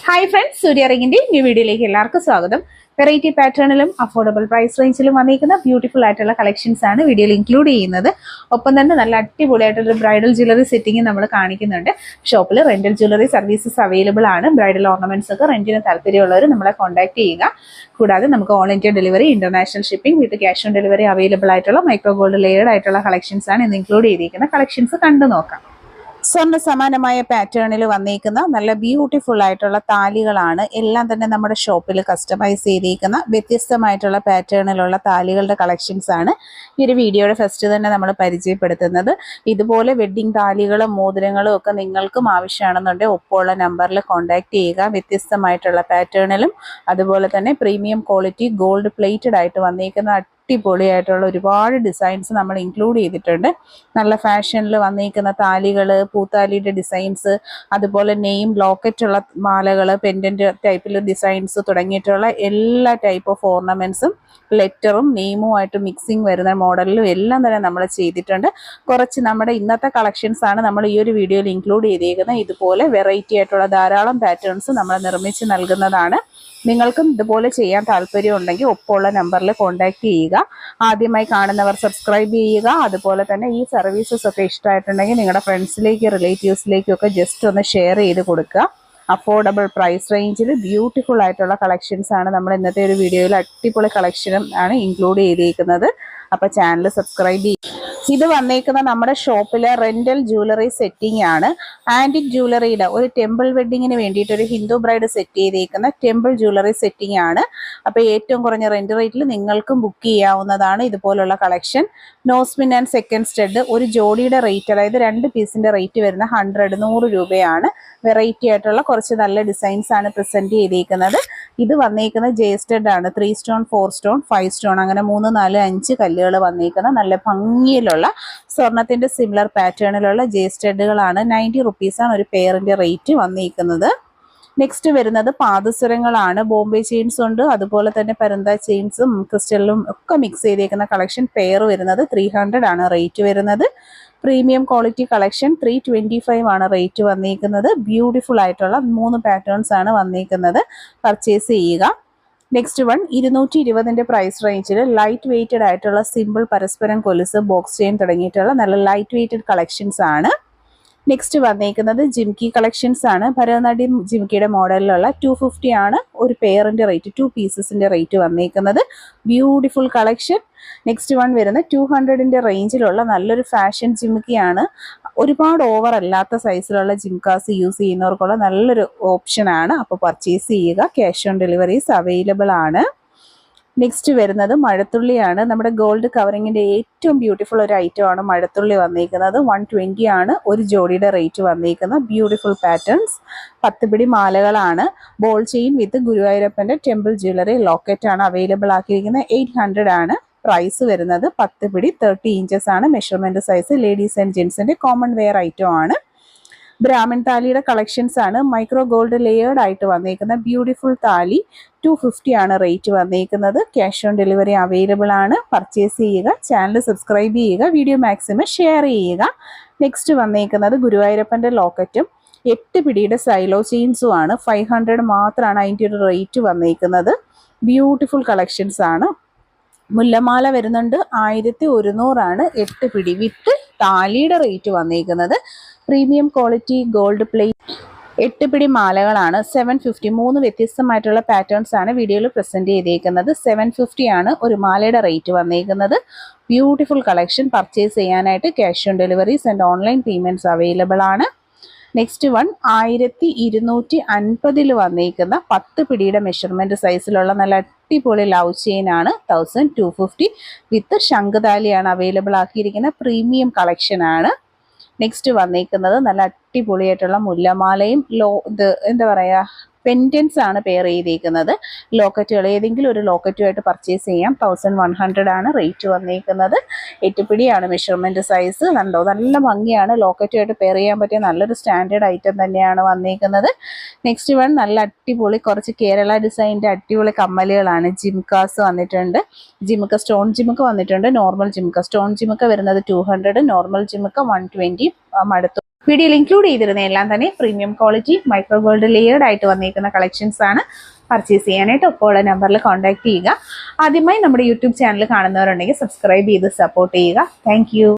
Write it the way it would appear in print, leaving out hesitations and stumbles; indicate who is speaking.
Speaker 1: Hi friends, സൂര്യ റിങ്ങിന്റെ new വീഡിയോയിലേക്ക് എല്ലാവർക്കും സ്വാഗതം. വെറൈറ്റി പാറ്റേണിലും അഫോർഡബിൾ പ്രൈസ് റേഞ്ചിലും വന്നിരിക്കുന്ന ബ്യൂട്ടിഫുൾ ആയിട്ടുള്ള കളക്ഷൻസ് ആണ് വീഡിയോയിൽ ഇൻക്ലൂഡ് ചെയ്യുന്നത്. ഒപ്പം തന്നെ നല്ല അടിപൊളിയായിട്ടുള്ള ബ്രൈഡൽ ജ്വല്ലറി സെറ്റിംഗ് നമ്മൾ കാണിക്കുന്നുണ്ട്. ഷോപ്പിൽ റെന്റൽ ജ്വല്ലറി സർവീസസ് അവൈലബിൾ ആണ്. ബ്രൈഡൽ ഓർണമെന്റ്സ് ഒക്കെ റെന്റിന് താല്പര്യമുള്ളവർ നമ്മളെ കോൺടാക്ട് ചെയ്യുക. കൂടാതെ നമുക്ക് all India delivery, international shipping with cash on delivery available ആയിട്ടുള്ള മൈക്രോ ഗോൾഡ് ലെയർഡ് ആയിട്ടുള്ള കളക്ഷൻസ് ആണ് ഇന്ന് ഇൻക്ലൂഡ് ചെയ്തിരിക്കുന്ന കളക്ഷൻസ് കണ്ടു നോക്കാം. സ്വർണ്ണ സമാനമായ പാറ്റേണിൽ വന്നിരിക്കുന്ന നല്ല ബ്യൂട്ടിഫുൾ ആയിട്ടുള്ള താലികളാണ്. എല്ലാം തന്നെ നമ്മുടെ ഷോപ്പിൽ കസ്റ്റമൈസ് ചെയ്തിരിക്കുന്ന വ്യത്യസ്തമായിട്ടുള്ള പാറ്റേണിലുള്ള താലികളുടെ കളക്ഷൻസ് ആണ് ഈ ഒരു വീഡിയോയുടെ ഫസ്റ്റ് തന്നെ നമ്മൾ പരിചയപ്പെടുത്തുന്നത്. ഇതുപോലെ വെഡ്ഡിംഗ് താലികളും മോതിരങ്ങളും ഒക്കെ നിങ്ങൾക്കും ആവശ്യമാണെന്നുണ്ടെങ്കിൽ ഒപ്പമുള്ള നമ്പറിൽ കോൺടാക്ട് ചെയ്യുക. വ്യത്യസ്തമായിട്ടുള്ള പാറ്റേണിലും അതുപോലെ തന്നെ പ്രീമിയം ക്വാളിറ്റി ഗോൾഡ് പ്ലേറ്റഡ് ആയിട്ട് വന്നിരിക്കുന്ന അടിപൊളിയായിട്ടുള്ള ഒരുപാട് ഡിസൈൻസ് നമ്മൾ ഇൻക്ലൂഡ് ചെയ്തിട്ടുണ്ട്. നല്ല ഫാഷനിൽ വന്നിരിക്കുന്ന താലികൾ, പൂത്താലിയുടെ ഡിസൈൻസ്, അതുപോലെ നെയിം, ലോക്കറ്റുള്ള മാലകൾ, പെൻഡന്റ് ടൈപ്പിൽ ഡിസൈൻസ് തുടങ്ങിയിട്ടുള്ള എല്ലാ ടൈപ്പ് ഓഫ് ഓർണമെന്റ്സും ലെറ്ററും നെയിമുമായിട്ട് മിക്സിങ് വരുന്ന മോഡലിലും എല്ലാം തന്നെ നമ്മൾ ചെയ്തിട്ടുണ്ട്. കുറച്ച് നമ്മുടെ ഇന്നത്തെ കളക്ഷൻസ് ആണ് നമ്മൾ ഈ ഒരു വീഡിയോയിൽ ഇൻക്ലൂഡ് ചെയ്തിരിക്കുന്നത്. ഇതുപോലെ വെറൈറ്റി ആയിട്ടുള്ള ധാരാളം പാറ്റേൺസ് നമ്മൾ നിർമ്മിച്ച് നൽകുന്നതാണ്. നിങ്ങൾക്കും ഇതുപോലെ ചെയ്യാൻ താല്പര്യമുണ്ടെങ്കിൽ ഒപ്പമുള്ള നമ്പറിൽ കോൺടാക്ട് ചെയ്യുക. ആദ്യമായി കാണുന്നവർ സബ്സ്ക്രൈബ് ചെയ്യുക. അതുപോലെ തന്നെ ഈ സർവീസസ് ഒക്കെ ഇഷ്ടമായിട്ടുണ്ടെങ്കിൽ നിങ്ങളുടെ ഫ്രണ്ട്സിലേക്ക്, റിലേറ്റീവ്സിലേക്കും ഒക്കെ ജസ്റ്റ് ഒന്ന് ഷെയർ ചെയ്ത് കൊടുക്കുക. അഫോർഡബിൾ പ്രൈസ് റേഞ്ചിൽ ബ്യൂട്ടിഫുൾ ആയിട്ടുള്ള കളക്ഷൻസ് ആണ് നമ്മൾ ഇന്നത്തെ ഒരു വീഡിയോയിൽ അടിപൊളി കളക്ഷനും ആണ് ഇൻക്ലൂഡ് ചെയ്തിരിക്കുന്നത്. അപ്പോൾ ചാനൽ സബ്സ്ക്രൈബ് ചെയ്യുക. ഇത് വന്നേക്കുന്ന നമ്മുടെ ഷോപ്പിലെ റെന്റൽ ജ്വല്ലറി സെറ്റിംഗ് ആണ്. ആന്റിക് ജ്വല്ലറിയുടെ ഒരു ടെമ്പിൾ വെഡിങ്ങിന് വേണ്ടിയിട്ട് ഒരു ഹിന്ദു ബ്രൈഡ് സെറ്റ് ചെയ്തിരിക്കുന്ന ടെമ്പിൾ ജ്വല്ലറി സെറ്റിംഗ് ആണ്. അപ്പോൾ ഏറ്റവും കുറഞ്ഞ റെന്റ് റേറ്റിൽ നിങ്ങൾക്കും ബുക്ക് ചെയ്യാവുന്നതാണ് ഇതുപോലുള്ള collection. Nose pin and second stud ഒരു ജോഡിയുടെ റേറ്റ്, അതായത് 2 പീസിന്റെ റേറ്റ് വരുന്ന 100 രൂപയാണ്. വെറൈറ്റി ആയിട്ടുള്ള കുറച്ച് നല്ല ഡിസൈൻസ് ആണ് പ്രസന്റ് ചെയ്തിരിക്കുന്നത്. ഇത് വന്നിരിക്കുന്നത് ജെ സ്റ്റഡ് ആണ്. 3 സ്റ്റോൺ, 4 സ്റ്റോൺ, 5 സ്റ്റോൺ അങ്ങനെ 3, 4, 5 കല്ലുകൾ വന്നിരിക്കുന്ന നല്ല ഭംഗിയിലുള്ള സ്വർണത്തിന്റെ സിമിലർ പാറ്റേണിലുള്ള ജെ സ്റ്റഡുകളാണ്. 90 റുപ്പീസാണ് ഒരു പെയറിന്റെ റേറ്റ് വന്നിരിക്കുന്നത്. നെക്സ്റ്റ് വരുന്നത് പാദസരങ്ങളാണ്. ബോംബെ ചെയിൻസ് ഉണ്ട്, അതുപോലെ തന്നെ പരന്ത ചെയിൻസും ക്രിസ്റ്റലും ഒക്കെ മിക്സ് ചെയ്തേക്കുന്ന കളക്ഷൻ. പെയർ വരുന്നത് 300 ആണ് റേറ്റ് വരുന്നത്. പ്രീമിയം ക്വാളിറ്റി കളക്ഷൻ 325 ആണ് റേറ്റ് വന്നിരിക്കുന്നത്. ബ്യൂട്ടിഫുൾ ആയിട്ടുള്ള 3 പാറ്റേൺസ് ആണ് വന്നിരിക്കുന്നത്. പർച്ചേസ് ചെയ്യുക. നെക്സ്റ്റ് വൺ 220 പ്രൈസ് റേഞ്ചിൽ ലൈറ്റ് വെയ്റ്റഡ് ആയിട്ടുള്ള സിമ്പിൾ പരസ്പരം കൊലുസ്, ബോക്സ് ചെയിൻ തുടങ്ങിയിട്ടുള്ള നല്ല ലൈറ്റ് വെയ്റ്റഡ് കളക്ഷൻസ് ആണ്. നെക്സ്റ്റ് വന്നിരിക്കുന്നത് ജിംകി കളക്ഷൻസ് ആണ്. ഭരതനാട്യം ജിംകിയുടെ മോഡലിലുള്ള 250 ആണ് ഒരു പെയറിന്റെ റേറ്റ്, 2 പീസസിന്റെ റേറ്റ് വന്നിരിക്കുന്നത്. Beautiful collection. നെക്സ്റ്റ് വൺ വരുന്ന 200ന്റെ റേഞ്ചിലുള്ള നല്ലൊരു ഫാഷൻ ജിംകിയാണ്. ഒരുപാട് ഓവർ അല്ലാത്ത സൈസിലുള്ള ജിംകാസ് യൂസ് ചെയ്യുന്നവർക്കുള്ള നല്ലൊരു ഓപ്ഷനാണ്. അപ്പോൾ പർച്ചേസ് ചെയ്യുക. ക്യാഷ് ഓൺ ഡെലിവറീസ് അവൈലബിൾ ആണ്. നെക്സ്റ്റ് വരുന്നത് മഴത്തുള്ളിയാണ്. നമ്മുടെ ഗോൾഡ് കവറിങ്ങിന്റെ ഏറ്റവും ബ്യൂട്ടിഫുൾ ഒരു ഐറ്റം ആണ് മഴത്തുള്ളി വന്നിരിക്കുന്നത്. 120 ആണ് ഒരു ജോഡിയുടെ റേറ്റ് വന്നിരിക്കുന്നത്. Beautiful patterns. 10 പിടി മാലകളാണ്. ബോൾ ചെയിൻ വിത്ത് ഗുരുവായൂരപ്പന്റെ ടെമ്പിൾ ജ്വല്ലറി ലോക്കറ്റ് ആണ് അവൈലബിൾ ആക്കിയിരിക്കുന്നത്. 800 ആണ് പ്രൈസ് വരുന്നത്. 10 പിടി 30 ഇഞ്ചസ് ആണ് മെഷർമെന്റ് സൈസ്. ലേഡീസ് ആൻഡ് ജെന്റ്സിന്റെ കോമൺ വെയർ ഐറ്റം ആണ്. ബ്രാഹ്മൺ താലിയുടെ കളക്ഷൻസ് ആണ്. മൈക്രോ ഗോൾഡ് ലെയേർഡ് ആയിട്ട് വന്നിരിക്കുന്ന ബ്യൂട്ടിഫുൾ താലി 250 ആണ് റേറ്റ് വന്നിരിക്കുന്നത്. ക്യാഷ് ഓൺ ഡെലിവറി അവൈലബിൾ ആണ്. പർച്ചേസ് ചെയ്യുക. ചാനൽ സബ്സ്ക്രൈബ് ചെയ്യുക. വീഡിയോ മാക്സിമം ഷെയർ ചെയ്യുക. നെക്സ്റ്റ് വന്നിരിക്കുന്നത് ഗുരുവായൂരപ്പന്റെ ലോക്കറ്റും 8 പിടിയുടെ സൈലോ ചെയിൻസും ആണ്. 500 മാത്രമാണ് അതിൻ്റെ ഒരു റേറ്റ് വന്നിരിക്കുന്നത്. ബ്യൂട്ടിഫുൾ കളക്ഷൻസ് ആണ്. മുല്ലമാല വരുന്നുണ്ട്. 1100 ആണ് 8 പിടി വിത്ത് താലിയുടെ റേറ്റ് വന്നിരിക്കുന്നത്. പ്രീമിയം ക്വാളിറ്റി ഗോൾഡ് പ്ലേറ്റ് 8 പിടി മാലകളാണ്. 750. 3 വ്യത്യസ്തമായിട്ടുള്ള പാറ്റേൺസ് ആണ് വീഡിയോയിൽ പ്രസന്റ് ചെയ്തേക്കുന്നത്. 750 ആണ് ഒരു മാലയുടെ റേറ്റ് വന്നിരിക്കുന്നത്. Beautiful collection. പർച്ചേസ് ചെയ്യാനായിട്ട് cash on deliveries and online payments available ആണ്. നെക്സ്റ്റ് വൺ 1250 വന്നിരിക്കുന്ന 10 പിടിയുടെ മെഷർമെന്റ് സൈസിലുള്ള നല്ല അടിപൊളി ലവ് ചെയിൻ ആണ്. 1250 വിത്ത് ശംഖുതാലിയാണ് അവൈലബിൾ ആക്കിയിരിക്കുന്ന പ്രീമിയം കളക്ഷൻ ആണ്. നെക്സ്റ്റ് വന്നിരിക്കുന്നത് നല്ല അടിപൊളിയായിട്ടുള്ള മുല്ലമാലയും എന്താ പറയുക, പെൻഡൻസ് ആണ് പെയർ ചെയ്തിരിക്കുന്നത്. ലോക്കറ്റുകൾ ഏതെങ്കിലും ഒരു ലോക്കറ്റുമായിട്ട് പർച്ചേസ് ചെയ്യാം. 1100 ആണ് റേറ്റ് വന്നിരിക്കുന്നത്. 8 പിടിയാണ് മെഷർമെന്റ് സൈസ്. കണ്ടോ, നല്ല ഭംഗിയാണ്. ലോക്കറ്റുമായിട്ട് പെയർ ചെയ്യാൻ പറ്റിയ നല്ലൊരു സ്റ്റാൻഡേർഡ് ഐറ്റം തന്നെയാണ് വന്നിരിക്കുന്നത്. നെക്സ്റ്റ് വൺ നല്ല അടിപൊളി കുറച്ച് കേരള ഡിസൈനിന്റെ അടിപൊളി കമ്മലുകളാണ്. ജിംകാസ് വന്നിട്ടുണ്ട്. ജിമുക്ക സ്റ്റോൺ ജിമുക്ക വന്നിട്ടുണ്ട്. നോർമൽ ജിമുക്ക സ്റ്റോൺ ജിമുക്ക വരുന്നത് 200, നോർമൽ ജിമുക്ക 120. മടുത്തു വീഡിയോയിൽ ഇൻക്ലൂഡ് ചെയ്തിരുന്ന എല്ലാം തന്നെ premium quality micro gold layered ആയിട്ട് വന്നിരിക്കുന്ന കളക്ഷൻസ് ആണ്. പർച്ചേസ് ചെയ്യാനായിട്ട് ഒപ്പമുള്ള നമ്പറിൽ കോൺടാക്ട് ചെയ്യുക. ആദ്യമായി നമ്മുടെ യൂട്യൂബ് ചാനൽ കാണുന്നവരുണ്ടെങ്കിൽ സബ്സ്ക്രൈബ് ചെയ്ത് സപ്പോർട്ട് ചെയ്യുക. താങ്ക്